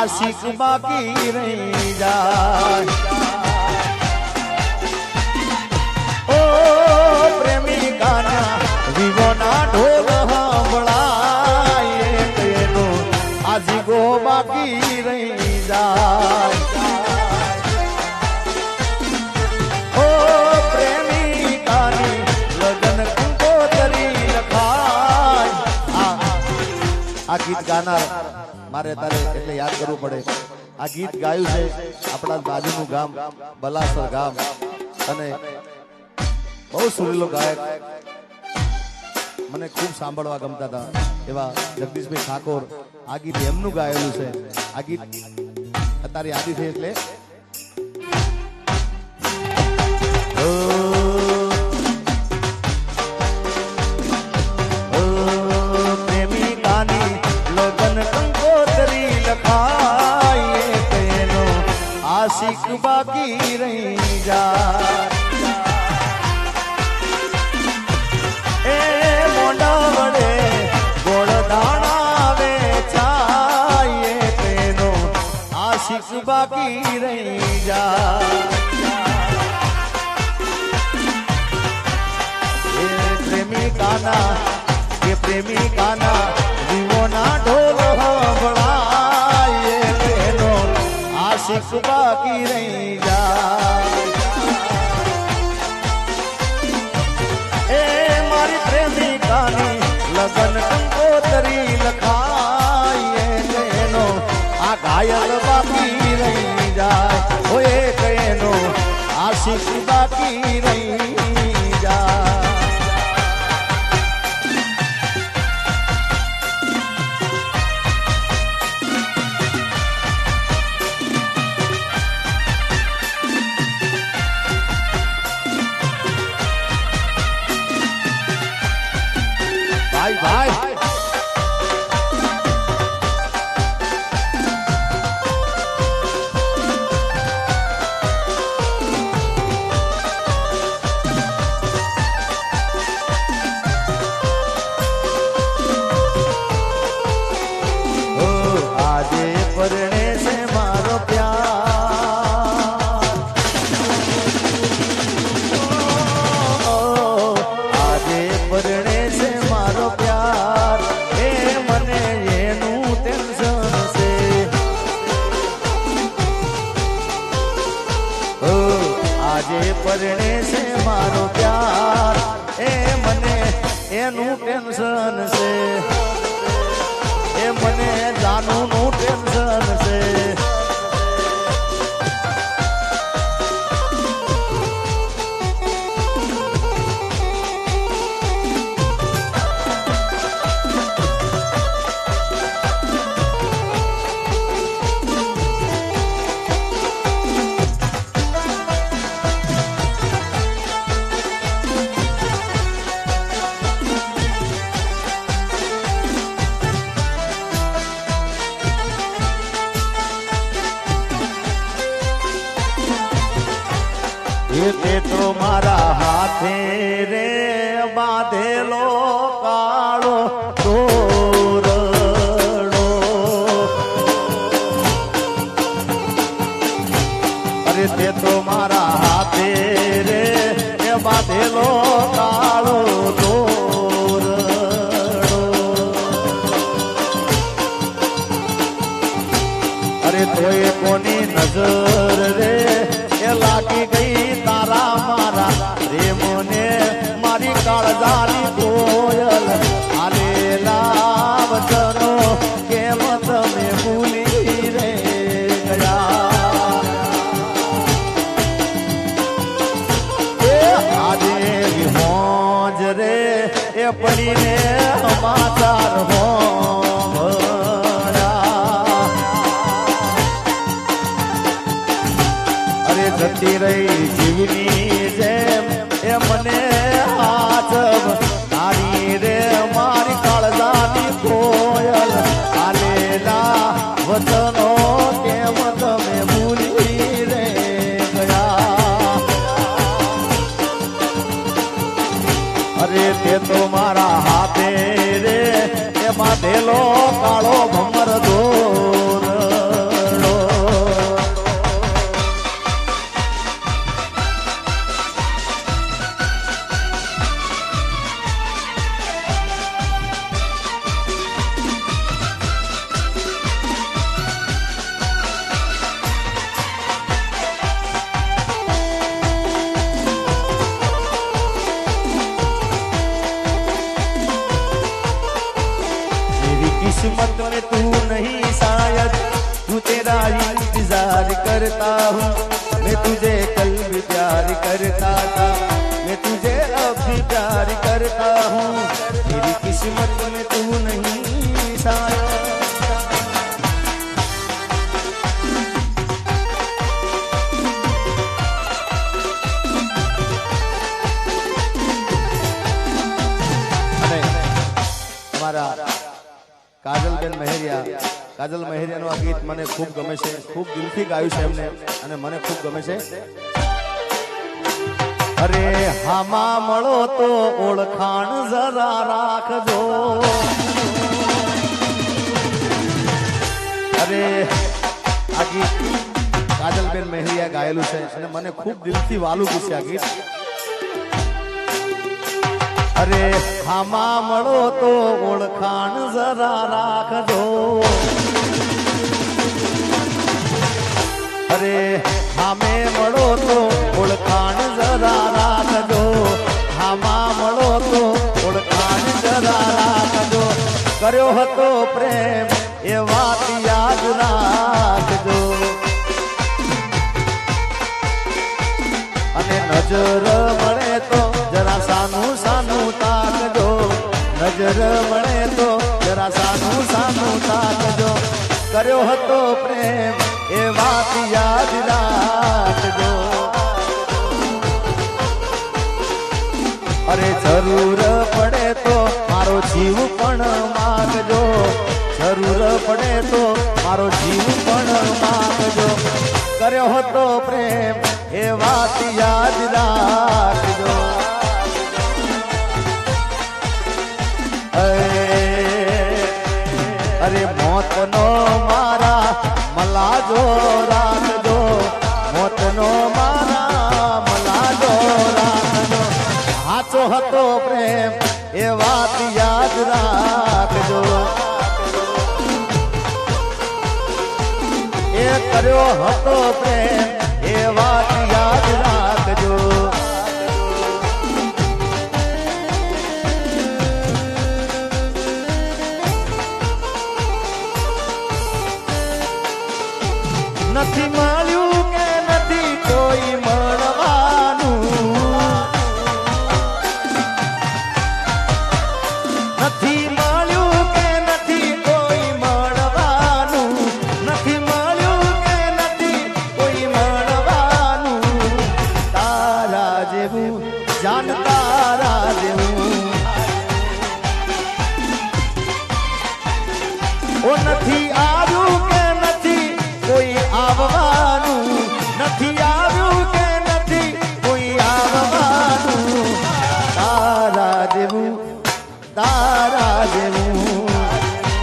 આશિક બાકી રહી જાય ઓ પ્રેમિકાના વિવોના ઢોલ સાંભળાય તેનો આશિકો બાકી રહી જાય ઓ પ્રેમિકાની લગ્ન કંકોતરી લખાય આ ગીત ગાનાર મારે તારે એટલે યાદ કરવું પડે આ ગીત ગાયું છે આપણા બાજુનું ગામ બલાસર ગામ અને બહુ સુરીલો ગાયક મને ખૂબ સાંભળવા ગમતા હતા એવા જગદીશભાઈ ઠાકોર આ ગીત એમનું ગાયેલું છે આ ગીત અત્યારે યાદી થઈ એટલે પ્રેમિકાની લગ્ન કંકોતરી લખાય તેનો આશિક બાકી રહી જાય એ મોઢા વડે ગોળ દાણા વેચાય તેનો આશિક બાકી રહી જાય એ પ્રેમિકાના જીવોના ઢોલ સાંભળાય તેનો આશિક બાકી રહી જાય એ મારી પ્રેમિકાની લગ્ન કંકોતરી લખાય તેનો આ ઘાયલ બાકી રહી જાય ઓએ તેનો આશિક બાકી રહી જાય ભાઈ આજે પરણે છે મારો પ્યાર આજે પરણે છે મારો પ્યાર એ મને એનું ટેન્શન છે આજે પરણે છે મારો પ્યાર એ મને એનું ટેન્શન છે એ મને જાનુનું ટેન્શન છે તે તો મારા હાથે રે બાંધેલો કાળો તોરડો અરે તે તો મારા હાથે રે બાંધેલો કાળો તોરડો અરે તોય કોની નજર રે એ લાગી ગઈ તારા મારા રેમને મારી કાળજાની કોયલ આલેલા વચનો કેમ તમે ભૂલી રે ગયા એ આજે હોજ રે એ પડીને સમાચાર હો જતી રહી જીવની જેમ એ મને હાચવ તારી રે મારી કાળજાની કોયલ આલેલા વચનો કેમ તમે ભૂલી રે ગયા અરે તે તો મારા હાથે રે એમાં ધેલો કાળો ભમર દોર में तू नहीं शायद, तू तेरा इंतजार करता हूँ। मैं तुझे कल भी प्यार करता था, मैं तुझे अब भी प्यार करता हूँ। मेरी किस्मत में तू नहीं शायद। કાજલબેન મહેરિયા, કાજલ મહેરિયાનું આ ગીત મને ખૂબ ગમે છે, ખૂબ દિલથી ગાયું છે એમને અને મને ખૂબ ગમે છે. અરે હામાં મળો તો ઓળખાણ જરા રાખજો. અરે આ ગીત કાજલબેન મહેરિયા ગાયેલું છે અને મને ખૂબ દિલથી વાલું છે આ ગીત. અરે હામાં મળો તો ઓળખાણ જરા રાખજો. અરે હામે મળો તો ઓળખાણ જરા રાખજો. હામાં મળો તો ઓળખાણ જરા રાખજો. કર્યો હતો પ્રેમ એ વાત યાદ રાખજો. અને નજર મળે તો જરા સાનું સાનું તાકજો. નજર મળે તો જરા સાનું સાનું તાકજો. કર્યો હતો પ્રેમ એ વાત યાદ રાખજો. અરે જરૂર પડે તો મારો જીવ પણ માગજો. જરૂર પડે તો મારો જીવ પણ માગજો. કર્યો હતો પ્રેમ એ વાત યાદ રાખજો. અરે મોતનો મારા મલાજો રાખજો. મોતનો મારા મલાજો રાખજો. સાચો હતો પ્રેમ એ વાત યાદ રાખજો. એ કર્યો હતો પ્રેમ એ વાત યાદ રાખજો. નથી મળ્યું કે નથી કોઈ મળવાનું. નથી મળ્યું કે નથી કોઈ મળવાનું. નથી મળ્યું કે નથી કોઈ મળવાનું. તારા જેવું જાણતા